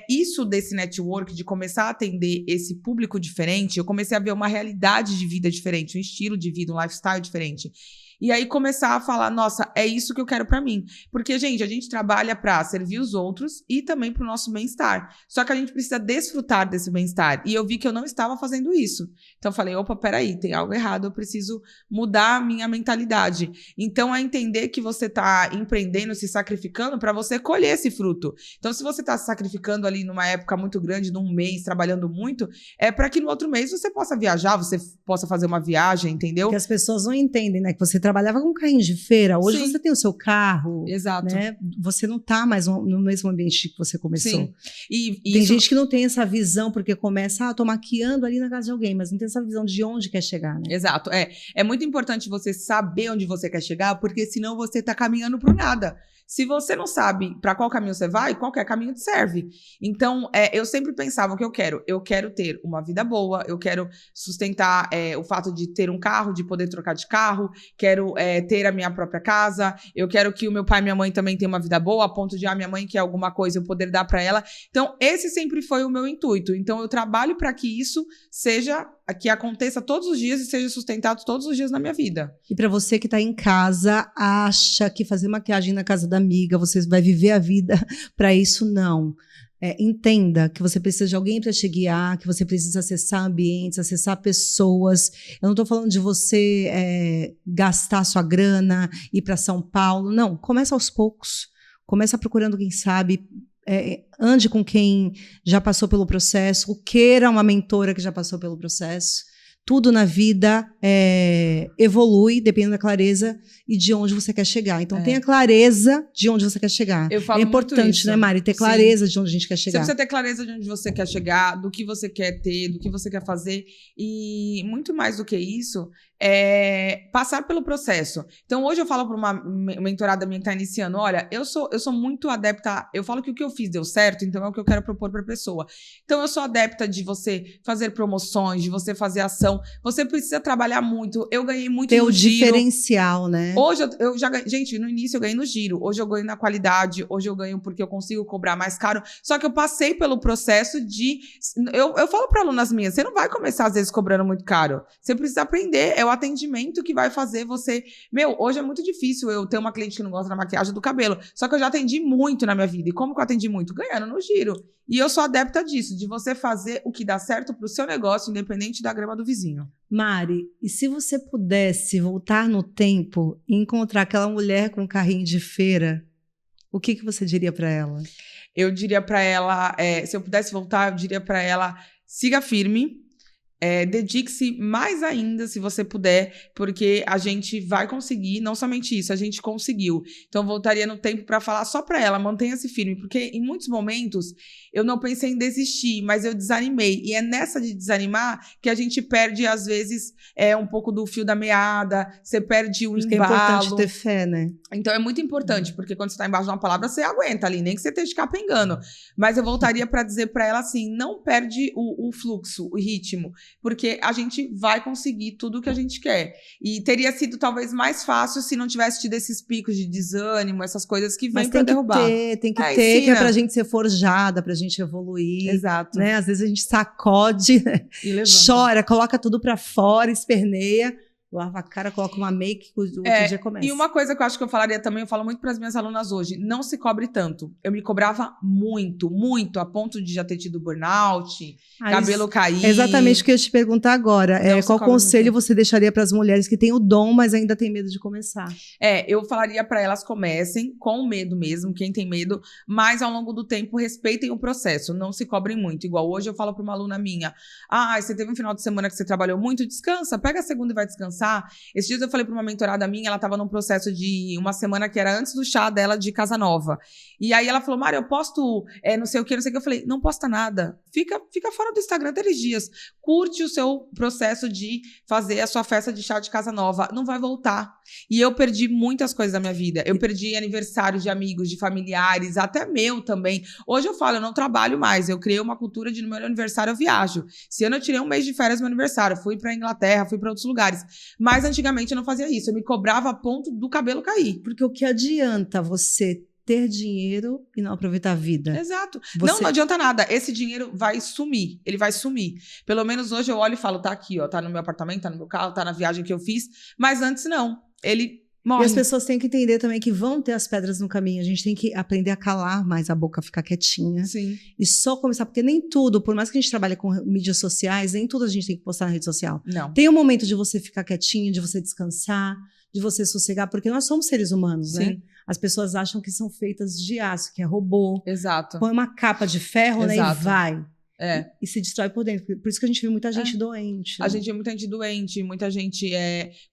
isso desse network, de começar a atender esse público diferente, eu comecei a ver uma realidade de vida diferente, um estilo de vida, um lifestyle diferente. E aí começar a falar, nossa, é isso que eu quero pra mim. Porque, gente, a gente trabalha pra servir os outros e também pro nosso bem-estar. Só que a gente precisa desfrutar desse bem-estar. E eu vi que eu não estava fazendo isso. Então eu falei, opa, peraí, tem algo errado, eu preciso mudar a minha mentalidade. Então é entender que você tá empreendendo, se sacrificando pra você colher esse fruto. Então se você tá se sacrificando ali numa época muito grande, num mês, trabalhando muito, é pra que no outro mês você possa viajar, você possa fazer uma viagem, entendeu? Porque as pessoas não entendem, né? Que você trabalhava com um carrinho de feira, hoje Sim. você tem o seu carro. Exato. Né? Você não está mais no mesmo ambiente que você começou. Sim. E tem isso... gente que não tem essa visão, porque começa, tô maquiando ali na casa de alguém, mas não tem essa visão de onde quer chegar, né? Exato. É muito importante você saber onde você quer chegar, porque senão você está caminhando para o nada. Se você não sabe para qual caminho você vai, qualquer caminho te serve. Então, eu sempre pensava o que eu quero. Eu quero ter uma vida boa, eu quero sustentar o fato de ter um carro, de poder trocar de carro, quero ter a minha própria casa, eu quero que o meu pai e minha mãe também tenham uma vida boa, a ponto de a minha mãe quer alguma coisa eu poder dar para ela. Então, esse sempre foi o meu intuito. Então, eu trabalho para que isso seja, que aconteça todos os dias e seja sustentado todos os dias na minha vida. E para você que está em casa, acha que fazer maquiagem na casa da amiga, você vai viver a vida para isso, não. Entenda que você precisa de alguém para te guiar, que você precisa acessar ambientes, acessar pessoas. Eu não estou falando de você gastar sua grana, ir para São Paulo. Não, começa aos poucos. Começa procurando quem sabe. Ande com quem já passou pelo processo, queira uma mentora que já passou pelo processo. Tudo na vida evolui, dependendo da clareza e de onde você quer chegar. Então, tenha clareza de onde você quer chegar. Eu falo é importante, né, Mari? Ter clareza de onde a gente quer chegar. Você precisa ter clareza de onde você quer chegar, do que você quer ter, do que você quer fazer. E muito mais do que isso, passar pelo processo. Então, hoje eu falo para uma mentorada minha que está iniciando, olha, eu sou muito adepta, eu falo que o que eu fiz deu certo, então é o que eu quero propor para a pessoa. Então, eu sou adepta de você fazer promoções, de você fazer ação. Você precisa trabalhar muito. Eu ganhei muito no giro. Ter o diferencial, né? Hoje eu já ganhei, gente, no início eu ganhei no giro. Hoje eu ganho na qualidade, hoje eu ganho porque eu consigo cobrar mais caro. Só que eu passei pelo processo de... Eu falo para alunas minhas, você não vai começar às vezes cobrando muito caro. Você precisa aprender, é o atendimento que vai fazer você... hoje é muito difícil eu ter uma cliente que não gosta da maquiagem do cabelo. Só que eu já atendi muito na minha vida. E como que eu atendi muito? Ganhando no giro. E eu sou adepta disso, de você fazer o que dá certo pro seu negócio, independente da grama do vizinho. Mari, e se você pudesse voltar no tempo e encontrar aquela mulher com um carrinho de feira, o que você diria para ela? Eu diria para ela, se eu pudesse voltar, eu diria para ela, siga firme, dedique-se mais ainda, se você puder, porque a gente vai conseguir, não somente isso, a gente conseguiu. Então, eu voltaria no tempo para falar só para ela, mantenha-se firme, porque em muitos momentos eu não pensei em desistir, mas eu desanimei. E é nessa de desanimar que a gente perde, às vezes, um pouco do fio da meada, você perde o embalo. É importante ter fé, né? Então, é muito importante, porque quando você está embaixo de uma palavra, você aguenta ali, nem que você esteja capengando. Mas eu voltaria para dizer para ela assim, não perde o fluxo, o ritmo, porque a gente vai conseguir tudo o que a gente quer. E teria sido talvez mais fácil se não tivesse tido esses picos de desânimo, essas coisas que vêm para derrubar. Tem que ter, que é pra gente ser forjada, pra gente evoluir. Exato. Né? Às vezes a gente sacode, chora, coloca tudo pra fora, esperneia, lava a cara, coloca uma make, o outro dia começa. E uma coisa que eu acho que eu falaria também, eu falo muito para as minhas alunas hoje, não se cobre tanto. Eu me cobrava muito, muito, a ponto de já ter tido burnout, cabelo cair. É exatamente o que eu ia te perguntar agora. Qual conselho você deixaria para as mulheres que têm o dom, mas ainda têm medo de começar? Eu falaria para elas comecem com medo mesmo, quem tem medo, mas ao longo do tempo respeitem o processo, não se cobrem muito. Igual hoje eu falo para uma aluna minha, você teve um final de semana que você trabalhou muito, descansa, pega a segunda e vai descansar. descansar. Esses dias eu falei pra uma mentorada minha, ela tava num processo de uma semana que era antes do chá dela de casa nova. E aí ela falou, Mari, eu posto não sei o que. Eu falei, não posta nada. Fica fora do Instagram 3 dias. Curte o seu processo de fazer a sua festa de chá de casa nova. Não vai voltar. E eu perdi muitas coisas da minha vida. Eu perdi aniversário de amigos, de familiares, até meu também. Hoje eu falo, eu não trabalho mais. Eu criei uma cultura de no meu aniversário eu viajo. Esse ano eu tirei um mês de férias no meu aniversário. Fui pra Inglaterra, fui pra outros lugares. Mas antigamente eu não fazia isso. Eu me cobrava a ponto do cabelo cair. Porque o que adianta você ter dinheiro e não aproveitar a vida? Exato. Não adianta nada. Esse dinheiro vai sumir. Ele vai sumir. Pelo menos hoje eu olho e falo, tá aqui, ó. Tá no meu apartamento, tá no meu carro, tá na viagem que eu fiz. Mas antes não. Ele morre. E as pessoas têm que entender também que vão ter as pedras no caminho. A gente tem que aprender a calar mais a boca, ficar quietinha. Sim. E só começar, porque nem tudo, por mais que a gente trabalhe com mídias sociais, nem tudo a gente tem que postar na rede social. Não. Tem um momento de você ficar quietinho, de você descansar, de você sossegar, porque nós somos seres humanos, Sim. né? As pessoas acham que são feitas de aço, que é robô. Exato. Põe uma capa de ferro, né? E vai. É. E se destrói por dentro. Por isso que a gente vê muita gente doente. A gente vê muita gente doente, muita gente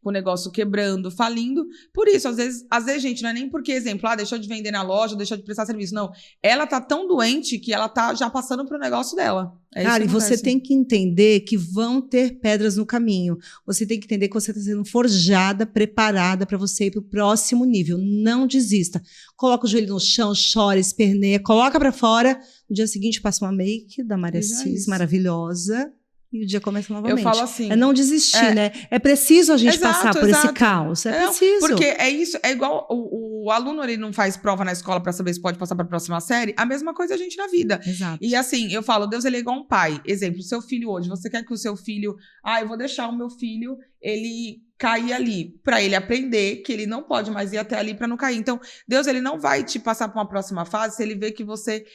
com o negócio quebrando, falindo. Por isso, às vezes, gente, não é nem porque, exemplo, deixou de vender na loja, deixou de prestar serviço. Não. Ela tá tão doente que ela tá já passando pro negócio dela. Cara, e você tem que entender que vão ter pedras no caminho. Você tem que entender que você está sendo forjada, preparada para você ir para o próximo nível. Não desista. Coloca o joelho no chão, chora, esperneia, coloca para fora. No dia seguinte passa uma make da Maria Cis, maravilhosa. E o dia começa novamente. Eu falo assim. É não desistir, né? É preciso a gente passar por esse caos. É preciso. Porque é isso, é igual o aluno, ele não faz prova na escola pra saber se pode passar pra próxima série. A mesma coisa a gente na vida. Exato. E assim, eu falo, Deus, ele é igual um pai. Exemplo, o seu filho hoje, você quer que o seu filho... eu vou deixar o meu filho, ele cair ali, pra ele aprender que ele não pode mais ir até ali pra não cair. Então, Deus, ele não vai te passar pra uma próxima fase se ele vê que você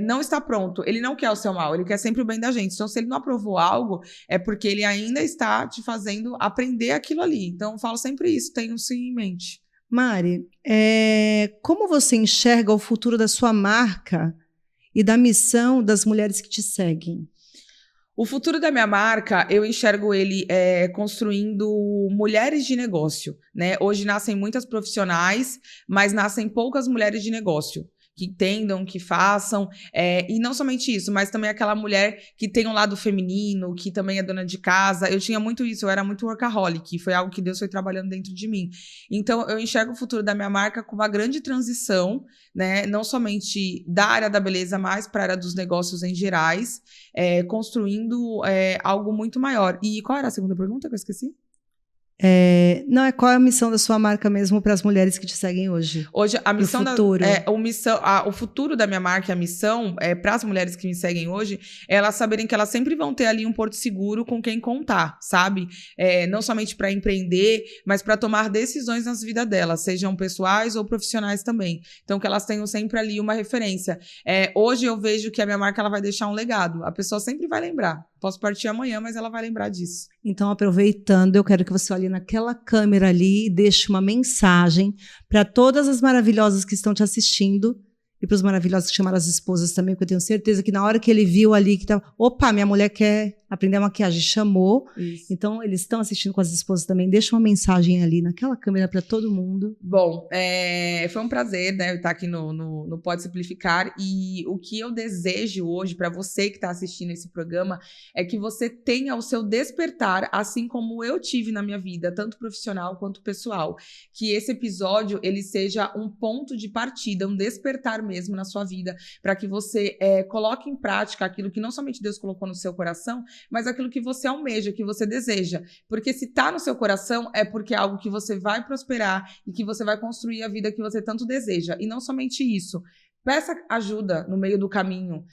não está pronto. Ele não quer o seu mal, ele quer sempre o bem da gente. Então, se ele não aprovou algo, é porque ele ainda está te fazendo aprender aquilo ali. Então, eu falo sempre isso, tenho isso em mente. Mari, como você enxerga o futuro da sua marca e da missão das mulheres que te seguem? O futuro da minha marca, eu enxergo ele construindo mulheres de negócio, né? Hoje nascem muitas profissionais, mas nascem poucas mulheres de negócio. Que entendam, que façam, e não somente isso, mas também aquela mulher que tem um lado feminino, que também é dona de casa. Eu tinha muito isso, eu era muito workaholic, foi algo que Deus foi trabalhando dentro de mim. Então, eu enxergo o futuro da minha marca com uma grande transição, né? Não somente da área da beleza, mas para a área dos negócios em gerais, construindo algo muito maior. E qual era a segunda pergunta que eu esqueci? Qual é a missão da sua marca mesmo para as mulheres que te seguem hoje? Hoje, a missão o futuro. O futuro da minha marca, a missão, para as mulheres que me seguem hoje, é elas saberem que elas sempre vão ter ali um porto seguro com quem contar, sabe? Não somente para empreender, mas para tomar decisões nas vidas delas, sejam pessoais ou profissionais também. Então, que elas tenham sempre ali uma referência. Hoje eu vejo que a minha marca ela vai deixar um legado. A pessoa sempre vai lembrar. Posso partir amanhã, mas ela vai lembrar disso. Então, aproveitando, eu quero que você olhe naquela câmera ali e deixe uma mensagem para todas as maravilhosas que estão te assistindo e para os maravilhosos que chamaram as esposas também, porque eu tenho certeza que na hora que ele viu ali que opa, minha mulher quer aprender a maquiagem, chamou. Isso. Então, eles estão assistindo com as esposas também. Deixa uma mensagem ali naquela câmera para todo mundo. Bom, foi um prazer, né, estar aqui no Pode Simplificar. E o que eu desejo hoje para você que está assistindo esse programa é que você tenha o seu despertar, assim como eu tive na minha vida, tanto profissional quanto pessoal. Que esse episódio, ele seja um ponto de partida, um despertar mesmo na sua vida, para que você coloque em prática aquilo que não somente Deus colocou no seu coração, mas aquilo que você almeja, que você deseja. Porque se tá no seu coração, é porque é algo que você vai prosperar e que você vai construir a vida que você tanto deseja. E não somente isso. Peça ajuda no meio do caminho.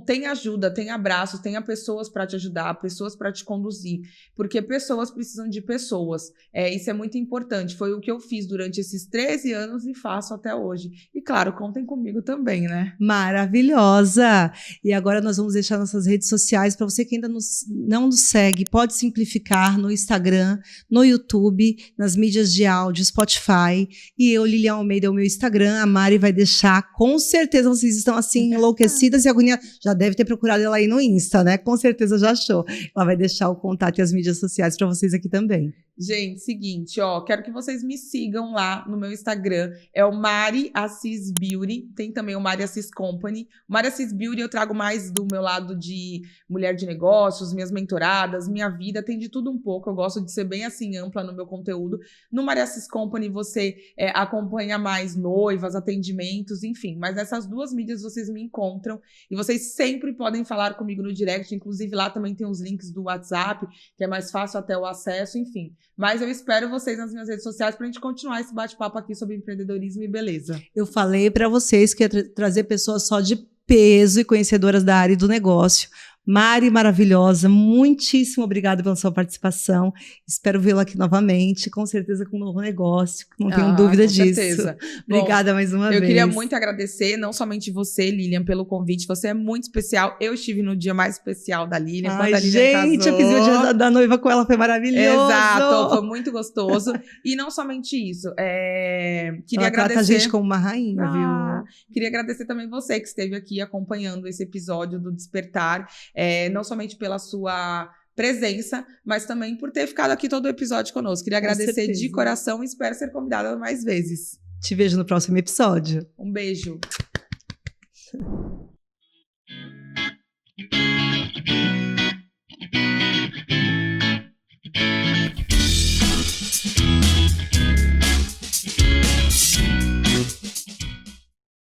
Tenha ajuda, tenha abraços, tenha pessoas para te ajudar, pessoas para te conduzir. Porque pessoas precisam de pessoas. Isso é muito importante. Foi o que eu fiz durante esses 13 anos e faço até hoje. E claro, contem comigo também, né? Maravilhosa! E agora nós vamos deixar nossas redes sociais para você que ainda não nos segue. Pode Simplificar no Instagram, no YouTube, nas mídias de áudio, Spotify. E eu, Lilian Almeida, é o meu Instagram. A Mari vai deixar. Com certeza vocês estão assim enlouquecidas e agoniadas. Já deve ter procurado ela aí no Insta, né? Com certeza já achou. Ela vai deixar o contato e as mídias sociais para vocês aqui também. Gente, seguinte, ó, quero que vocês me sigam lá no meu Instagram, é o Mari Assis Beauty, tem também o Mari Assis Company. O Mari Assis Beauty eu trago mais do meu lado de mulher de negócios, minhas mentoradas, minha vida, tem de tudo um pouco, eu gosto de ser bem assim ampla no meu conteúdo. No Mari Assis Company você acompanha mais noivas, atendimentos, enfim, mas nessas duas mídias vocês me encontram e vocês sempre podem falar comigo no direct, inclusive lá também tem os links do WhatsApp, que é mais fácil até o acesso, enfim. Mas eu espero vocês nas minhas redes sociais pra gente continuar esse bate-papo aqui sobre empreendedorismo e beleza. Eu falei para vocês que ia trazer pessoas só de peso e conhecedoras da área do negócio. Mari, maravilhosa, muitíssimo obrigada pela sua participação. Espero vê-la aqui novamente, com certeza com um novo negócio, não tenho dúvida disso. Certeza. Obrigada mais uma vez. Eu queria muito agradecer, não somente você, Lilian, pelo convite. Você é muito especial. Eu estive no dia mais especial da Lilian, quando a Lilian gente, casou. eu fiz o dia da noiva com ela, foi maravilhoso. Exato, foi muito gostoso. E não somente isso, queria ela agradecer... trata a gente como uma rainha, viu? Queria agradecer também você que esteve aqui acompanhando esse episódio do Despertar, não somente pela sua presença, mas também por ter ficado aqui todo o episódio conosco. Queria agradecer de coração e espero ser convidada mais vezes. Te vejo no próximo episódio. Um beijo.